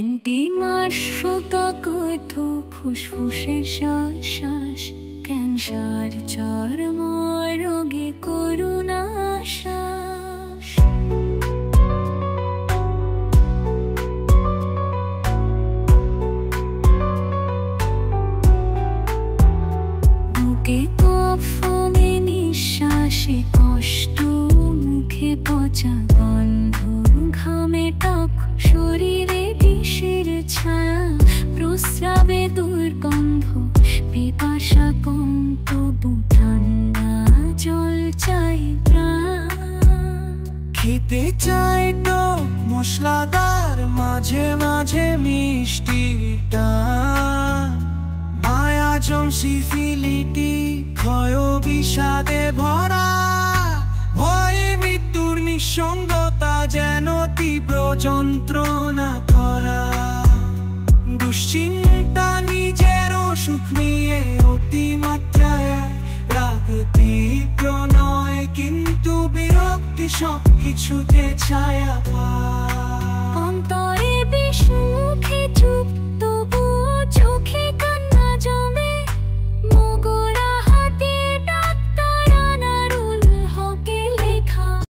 এন্টিমার শ্রুতকৈথ ফুসফুসের শ্বাস ক্যান্সার চর্ময় রোগে করুণা শ্বাস। বুকে কফনে নিঃশ্বাসে কষ্ট, মুখে পচা গন্ধ, ঘামে টক, শরীরে বিষের ছায়া, প্রস্রাবে দুর্গন্ধ, পিপাসা কম তবু ঠান্ডা জল চাই প্রাণ। খেতে চাই তো মশলাদার, মাঝে মাঝে মিষ্টিটা, মায়াজম সিফিলিটি, ক্ষয় বিষাদে ভরা, ভয়ে মৃত্যুর নিঃসঙ্গতা যেন তীব্র যন্ত্রণা করা। দুশ্চিন্তা নিজের সুখ নিয়ে অতিমাত্রায়, রাগ তীব্র নয় কিন্তু বিরক্তি সবকিছুতে ছায়া পায়।